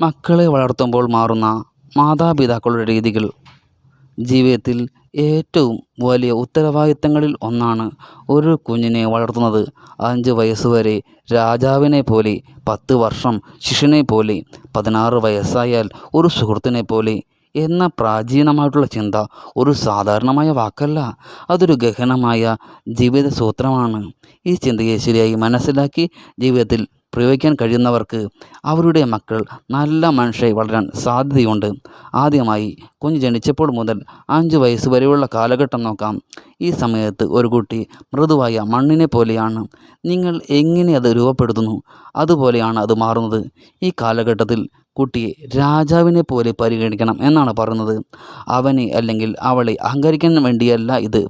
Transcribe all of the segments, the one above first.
മക്കളെ വളർത്തുമ്പോൾ മാറുന്ന മാതാപിതാക്കളുടെ രീതികൾ ജീവിതത്തിൽ ഏറ്റവും വലിയ ഉത്തരവാദിത്തങ്ങളിൽ ഒന്നാണ് ഒരു കുഞ്ഞിനെ വളർത്തുന്നത്. 5 വയസ്സുവരെ രാജാവിനെ പോലെ, 10 വർഷം ശിഷ്യനെ പോലെ, 16 വയസ്സായാൽ ഒരു സുഹൃത്തിനെ പോലെ എന്ന പ്രാചീനമായിട്ടുള്ള ചിന്ത ഒരു സാധാരണമായ വാക്കല്ല, അതൊരു ഗഹനമായ ജീവിത സൂത്രമാണ്. ഈ ചിന്തയെ ശരിയായി മനസ്സിലാക്കി ജീവിതത്തിൽ പ്രയോഗിക്കാൻ കഴിയുന്നവർക്ക് അവരുടെ മക്കൾ നല്ല മനുഷ്യരായി വളരാൻ സാധ്യതയുണ്ട്. ആദ്യമായി കുഞ്ഞ് ജനിച്ചപ്പോൾ മുതൽ 5 വയസ്സ് വരെയുള്ള കാലഘട്ടം നോക്കാം. ഈ സമയത്ത് ഒരു കുട്ടി മൃദുവായ മണ്ണിനെ പോലെയാണ്. നിങ്ങൾ എങ്ങനെ അത് രൂപപ്പെടുത്തുന്നു അതുപോലെയാണ് അത് മാറുന്നത്. ഈ കാലഘട്ടത്തിൽ കുട്ടിയെ രാജാവിനെ പോലെ പരിഗണിക്കണം എന്നാണ് പറയുന്നത്. അവനെ അല്ലെങ്കിൽ അവളെ അഹങ്കരിക്കാൻ വേണ്ടിയല്ല ഇത്,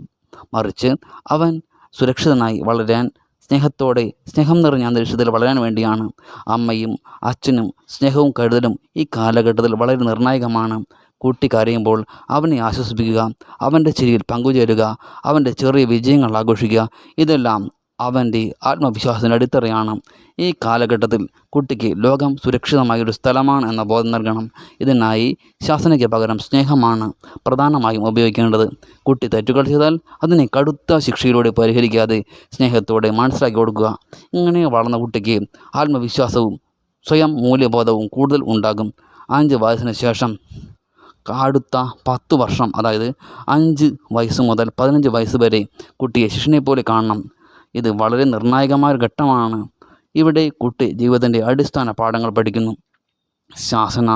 മറിച്ച് അവൻ സുരക്ഷിതനായി വളരാൻ, സ്നേഹം നിറഞ്ഞ അന്തരീക്ഷത്തിൽ വളരാൻ വേണ്ടിയാണ്. അമ്മയും അച്ഛനും സ്നേഹവും കരുതലും ഈ കാലഘട്ടത്തിൽ വളരെ നിർണായകമാണ്. കുട്ടി കരയുമ്പോൾ അവനെ ആശ്വസിപ്പിക്കുക, അവൻ്റെ ചിരിയിൽ പങ്കുചേരുക, അവൻ്റെ ചെറിയ വിജയങ്ങൾ ആഘോഷിക്കുക, ഇതെല്ലാം അവൻ്റെ ആത്മവിശ്വാസത്തിൻ്റെ അടിത്തറയാണ്. ഈ കാലഘട്ടത്തിൽ കുട്ടിക്ക് ലോകം സുരക്ഷിതമായൊരു സ്ഥലമാണ് എന്ന ബോധം നൽകണം. ഇതിനായി ശാസനയ്ക്ക് പകരം സ്നേഹമാണ് പ്രധാനമായും ഉപയോഗിക്കേണ്ടത്. കുട്ടി തെറ്റുകൾ ചെയ്താൽ അതിനെ കടുത്ത ശിക്ഷയിലൂടെ പരിഹരിക്കാതെ സ്നേഹത്തോടെ മനസ്സിലാക്കി കൊടുക്കുക. ഇങ്ങനെ വളർന്ന കുട്ടിക്ക് ആത്മവിശ്വാസവും സ്വയം മൂല്യബോധവും കൂടുതൽ ഉണ്ടാകും. 5 വയസ്സിന് ശേഷം അടുത്ത 10 വർഷം, അതായത് 5 വയസ്സ് മുതൽ 15 വയസ്സ് വരെ കുട്ടിയെ ശിഷ്യനെ പോലെ കാണണം. ഇത് വളരെ നിർണായകമായ ഒരു ഘട്ടമാണ്. ഇവിടെ കുട്ടി ജീവിതത്തിൻ്റെ അടിസ്ഥാന പാഠങ്ങൾ പഠിക്കുന്നു. ശാസന,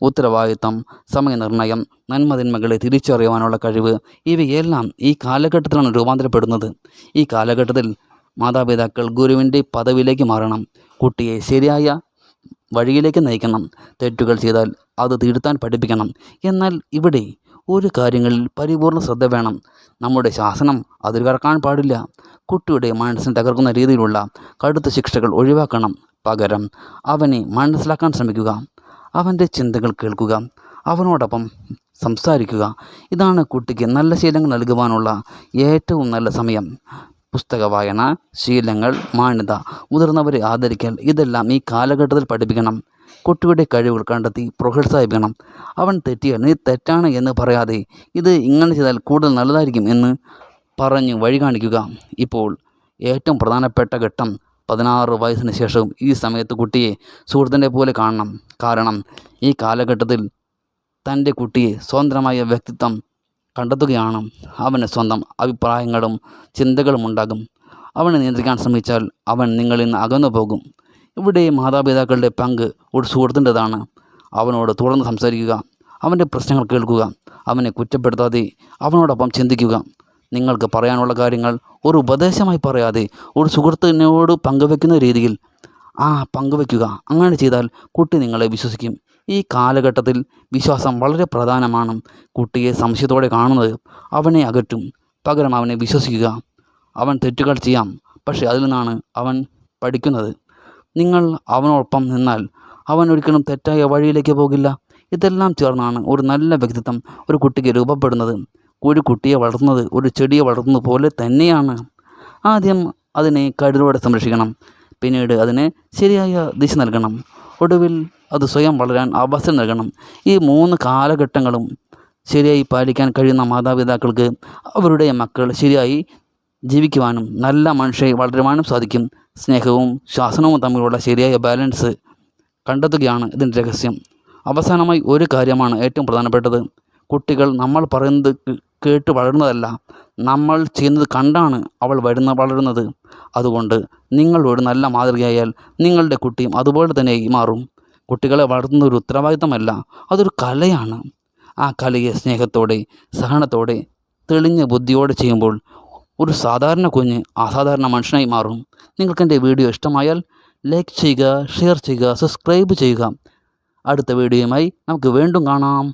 ഉത്തരവാദിത്തം, സമയനിർണ്ണയം, നന്മതിന്മകളെ തിരിച്ചറിയുവാനുള്ള കഴിവ്, ഇവയെല്ലാം ഈ കാലഘട്ടത്തിലാണ് രൂപാന്തരപ്പെടുന്നത്. ഈ കാലഘട്ടത്തിൽ മാതാപിതാക്കൾ ഗുരുവിൻ്റെ പദവിയിലേക്ക് മാറണം. കുട്ടിയെ ശരിയായ വഴിയിലേക്ക് നയിക്കണം. തെറ്റുകൾ ചെയ്താൽ അത് തിരുത്താൻ പഠിപ്പിക്കണം. എന്നാൽ ഇവിടെ ഒരു കാര്യങ്ങളിൽ പരിപൂർണ്ണ ശ്രദ്ധ വേണം. നമ്മുടെ ശാസനം അതിൽ കടക്കാൻ പാടില്ല. കുട്ടിയുടെ മനസ്സിനെ തകർക്കുന്ന രീതിയിലുള്ള കടുത്ത ശിക്ഷകൾ ഒഴിവാക്കണം. പകരം അവനെ മനസ്സിലാക്കാൻ ശ്രമിക്കുക, അവൻ്റെ ചിന്തകൾ കേൾക്കുക, അവനോടൊപ്പം സംസാരിക്കുക. ഇതാണ് കുട്ടിക്ക് നല്ല ശീലങ്ങൾ നൽകുവാനുള്ള ഏറ്റവും നല്ല സമയം. പുസ്തക വായന, ശീലങ്ങൾ, മാന്യത, മുതിർന്നവരെ ആദരിക്കൽ, ഇതെല്ലാം ഈ കാലഘട്ടത്തിൽ പഠിപ്പിക്കണം. കുട്ടിയുടെ കഴിവുകൾ കണ്ടെത്തി പ്രോത്സാഹിപ്പിക്കണം. അവൻ തെറ്റിയാൽ നീ തെറ്റാണ് എന്ന് പറയാതെ ഇത് ഇങ്ങനെ ചെയ്താൽ കൂടുതൽ നല്ലതായിരിക്കും എന്ന് പറഞ്ഞ് വഴി കാണിക്കുക. ഇപ്പോൾ ഏറ്റവും പ്രധാനപ്പെട്ട ഘട്ടം 16 വയസ്സിന് ശേഷവും ഈ സമയത്ത് കുട്ടിയെ സുഹൃത്തിൻ്റെ പോലെ കാണണം. കാരണം ഈ കാലഘട്ടത്തിൽ തൻ്റെ കുട്ടിയെ സ്വതന്ത്രമായ വ്യക്തിത്വം കണ്ടെത്തുകയാണ്. അവന് സ്വന്തം അഭിപ്രായങ്ങളും ചിന്തകളും ഉണ്ടാകും. അവനെ നിയന്ത്രിക്കാൻ ശ്രമിച്ചാൽ അവൻ നിങ്ങളിൽ നിന്ന് അകന്നു പോകും. ഇവിടെ മാതാപിതാക്കളുടെ പങ്ക് ഒരു സുഹൃത്തിൻ്റെതാണ്. അവനോട് തുറന്ന് സംസാരിക്കുക, അവൻ്റെ പ്രശ്നങ്ങൾ കേൾക്കുക, അവനെ കുറ്റപ്പെടുത്താതെ അവനോടൊപ്പം ചിന്തിക്കുക. നിങ്ങൾക്ക് പറയാനുള്ള കാര്യങ്ങൾ ഒരു ഉപദേശമായി പറയാതെ ഒരു സുഹൃത്തിനോട് പങ്കുവെക്കുന്ന രീതിയിൽ പങ്കുവെക്കുക. അങ്ങനെ ചെയ്താൽ കുട്ടി നിങ്ങളെ വിശ്വസിക്കും. ഈ കാലഘട്ടത്തിൽ വിശ്വാസം വളരെ പ്രധാനമാണ്. കുട്ടിയെ സംശയത്തോടെ കാണുന്നത് അവനെ അകറ്റും. പകരം അവനെ വിശ്വസിക്കുക. അവൻ തെറ്റുകൾ ചെയ്യാം, പക്ഷേ അതിൽ നിന്നാണ് അവൻ പഠിക്കുന്നത്. നിങ്ങൾ അവനോടൊപ്പം നിന്നാൽ അവൻ ഒരിക്കലും തെറ്റായ വഴിയിലേക്ക് പോകില്ല. ഇതെല്ലാം ചേർന്നാണ് ഒരു നല്ല വ്യക്തിത്വം ഒരു കുട്ടിക്ക് രൂപപ്പെടുന്നത്. ഒരു കുട്ടിയെ വളർത്തുന്നത് ഒരു ചെടിയെ വളർത്തുന്നത് പോലെ തന്നെയാണ്. ആദ്യം അതിനെ കരുതലോടെ സംരക്ഷിക്കണം, പിന്നീട് അതിനെ ശരിയായ ദിശ നൽകണം, ഒടുവിൽ അത് സ്വയം വളരാൻ അവസരം നൽകണം. ഈ 3 കാലഘട്ടങ്ങളും ശരിയായി പാലിക്കാൻ കഴിയുന്ന മാതാപിതാക്കൾക്ക് അവരുടെ മക്കൾ ശരിയായി ജീവിക്കുവാനും നല്ല മനുഷ്യരെ വളരുവാനും സാധിക്കും. സ്നേഹവും ശാസനവും തമ്മിലുള്ള ശരിയായ ബാലൻസ് കണ്ടെത്തുകയാണ് ഇതിൻ്റെ രഹസ്യം. അവസാനമായി ഒരു കാര്യമാണ് ഏറ്റവും പ്രധാനപ്പെട്ടത്. കുട്ടികൾ നമ്മൾ പറയുന്നത് കേട്ട് വളരുന്നതല്ല, നമ്മൾ ചെയ്യുന്നത് കണ്ടാണ് അവൾ വളരുന്നത്. അതുകൊണ്ട് നിങ്ങൾ ഒരു നല്ല മാതൃകയായാൽ നിങ്ങളുടെ കുട്ടിയും അതുപോലെ തന്നെ മാറും. കുട്ടികളെ വളർത്തുന്ന ഒരു ഉത്തരവാദിത്തമല്ല, അതൊരു കലയാണ്. ആ കലയെ സ്നേഹത്തോടെ, സഹനത്തോടെ, തെളിഞ്ഞ ബുദ്ധിയോടെ ചെയ്യുമ്പോൾ ഒരു സാധാരണ കുഞ്ഞ് അസാധാരണ മനുഷ്യനായി മാറും. നിങ്ങൾക്ക് എൻ്റെ വീഡിയോ ഇഷ്ടമായാൽ ലൈക്ക് ചെയ്യുക, ഷെയർ ചെയ്യുക, സബ്സ്ക്രൈബ് ചെയ്യുക. അടുത്ത വീഡിയോയുമായി നമുക്ക് വീണ്ടും കാണാം.